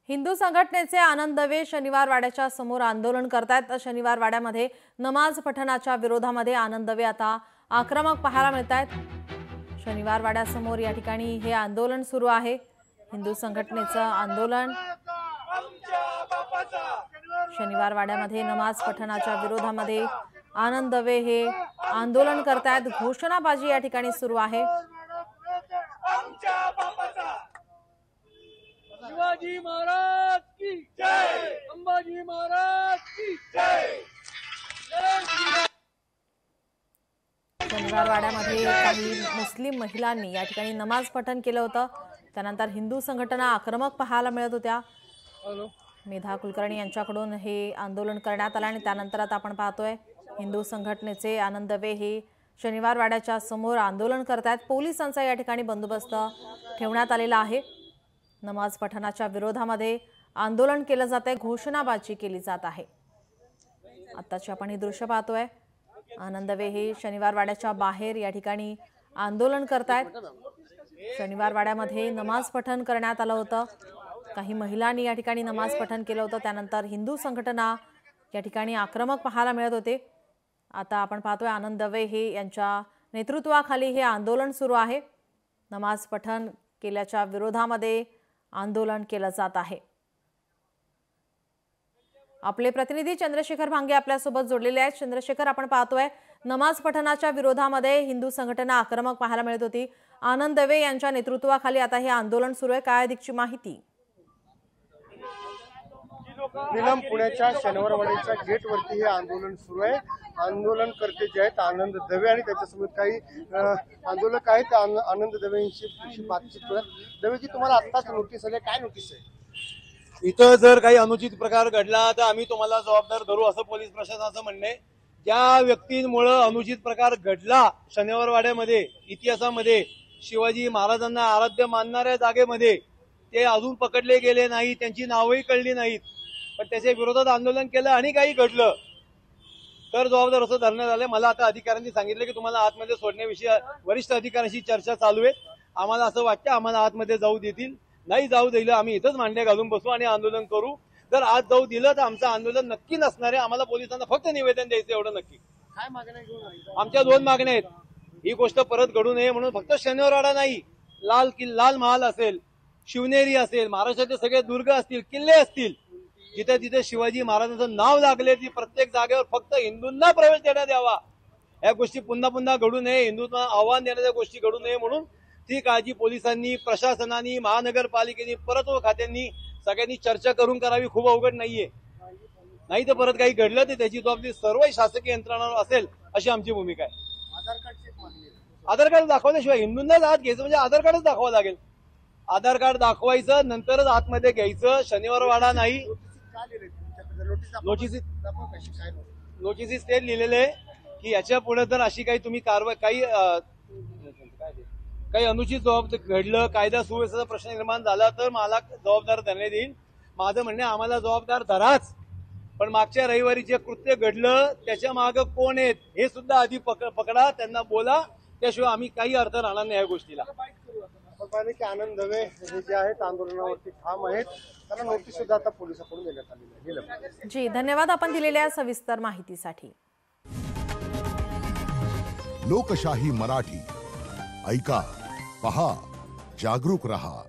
हिंदू संघटनेचे आनंद दवे शनिवार वाड्याच्या समोर आंदोलन करतायत। शनिवार वाड्यामध्ये नमाज पठणाच्या विरोधामध्ये आनंद दवे आता आक्रमक पाहायला मिळतायत। शनिवार वाड्यासमोर या ठिकाणी हे आंदोलन सुरू आहे। हिंदू संघटनेचं आंदोलन शनिवार वाड्यामध्ये नमाज पठणाच्या विरोधामध्ये आनंद दवे हे आंदोलन करतायत। घोषणाबाजी या ठिकाणी सुरू आहे। शिवाजी महाराज की जय, अंबाजी महाराज की जय। शनिवार वाड्यामध्ये काही मुस्लिम महिलांनी या ठिकाणी नमाज पठण केलं होतं। त्यानंतर हिंदू संघटना आक्रमक पाहायला मिळत होत्या। मेधा कुलकर्णी यांच्याकडून हे आंदोलन करण्यात आलं आणि त्यानंतर आता आपण पाहतोय हिंदू संघटनेचे आनंद दवे हे शनिवार वाड्याच्या समोर आंदोलन करतायत। पोलिसांचा या ठिकाणी बंदोबस्त ठेवण्यात आलेला आहे। नमाज पठणाच्या विरोधामध्ये आंदोलन केलं जाते, घोषणाबाजी केली जात आहे। आताची आपण ही दृश्य पाहतोय। आनंद दवे हे शनिवार वाड्याच्या बाहेर या ठिकाणी आंदोलन करतायत। शनिवार वाड्यामध्ये नमाज पठण करण्यात आलं होतं। काही महिलांनी या ठिकाणी नमाज पठण केलं होतं। त्यानंतर हिंदू संघटना या ठिकाणी आक्रमक पाहायला मिळत होते। आता आपण पाहतोय आनंद दवे हे यांच्या नेतृत्वाखाली हे आंदोलन सुरू आहे। नमाज पठण केल्याच्या विरोधामध्ये आंदोलन केलं जात आहे। आपले प्रतिनिधी चंद्रशेखर भांगे आपल्या सोबत जोडलेले आहेत। चंद्रशेखर, आपण पाहतोय नमाज पठणाच्या विरोधामध्ये हिंदू संघटना आक्रमक पाहायला मिळत होती। आनंद दवे यांच्या नेतृत्वाखाली आता हे आंदोलन सुरू आहे, काय अधिकची माहिती? नीलम, पुण्याच्या शनिवारवाडीच्या गेटवरती हे आंदोलन सुरू आहे। आंदोलनकर्ते जे आहेत आनंद दवे आणि त्याच्यासोबत काही आंदोलक आहेत। आनंद दवेंशी बातचीत करत, दवेजी तुम्हाला आत्ताच नोटीस आली, काय नोटीस आहे? इथं जर काही अनुचित प्रकार घडला तर आम्ही तुम्हाला जबाबदार धरू असं पोलीस प्रशासनाचं म्हणणं आहे। ज्या व्यक्तींमुळे अनुचित प्रकार घडला शनिवार वाड्यामध्ये, इतिहासामध्ये शिवाजी महाराजांना आराध्य मानणाऱ्या जागेमध्ये, ते अजून पकडले गेले नाही, त्यांची नावही कळली नाहीत, पण त्याच्या विरोधात आंदोलन केलं आणि काही घडलं तर जबाबदार असं धरण्यात आलं। मला आता अधिकाऱ्यांनी सांगितलं की तुम्हाला आतमध्ये सोडण्याविषयी वरिष्ठ अधिकाऱ्यांशी चर्चा चालू आहे। आम्हाला असं वाटतं आम्हाला आतमध्ये जाऊ देतील, नाही जाऊ दिलं आम्ही इथंच मांडे घालून बसू आणि आंदोलन करू। जर आज जाऊ दिलं तर आमचं आंदोलन नक्की नसणार आहे। आम्हाला पोलिसांना फक्त निवेदन द्यायचं, एवढं नक्की। काय मागण्या घेऊन? आमच्या 2 मागण्या आहेत। ही गोष्ट परत घडू नये म्हणून फक्त शनिवारवाडा नाही, लाल महाल असेल, शिवनेरी असेल, महाराष्ट्राचे सगळे दुर्ग असतील, किल्ले असतील, जिथे जिथे शिवाजी महाराजांचं नाव लागले ती प्रत्येक जागेवर फक्त हिंदूंना प्रवेश देण्यात यावा। या गोष्टी पुन्हा पुन्हा घडू नये, हिंदूंना आव्हान देण्याच्या गोष्टी घडू नये म्हणून ती काळजी पोलिसांनी, प्रशासनाने, महानगरपालिकेने, परतवार खात्यांनी सगळ्यांनी चर्चा करून करावी। खूप अवघड नाहीये, नाही तर परत काही घडलं तर त्याची जबाबदारी सर्व शासकीय यंत्रणांवर असेल अशी आमची भूमिका आहे। आधार कार्ड दाखवल्याशिवाय हिंदूंनाच आत घ्यायचं म्हणजे आधार कार्डच दाखवावं लागेल। आधार कार्ड दाखवायचं, नंतरच आतमध्ये घ्यायचं। शनिवार वाडा नाही, नोटिसीस ते लिहिलेले आहे की याच्या पुढे जर अशी काही तुम्ही कारवाई काही अनुचित घडलं, कायदा सुव्यवस्थेचा प्रश्न निर्माण झाला तर मला जबाबदार धरण्यात येईल। माझं म्हणणे आम्हाला जबाबदार धराच, पण मागच्या रविवारी जे कृत्य घडलं त्याच्या मागं कोण आहेत हे सुद्धा आधी पकडा, त्यांना बोला, त्याशिवाय आम्ही काही अर्थ राहणार नाही या गोष्टीला। की आनंद दवे हे जे आहेत आंदोलनावरती ठाम आहेत, त्यांना नोटीस सुद्धा आता पोलिसांकडून देण्यात आलेली आहे। जी, धन्यवाद आपण दिलेल्या सविस्तर माहितीसाठी। लोकशाही मराठी ऐका, पहा, जागरूक रहा।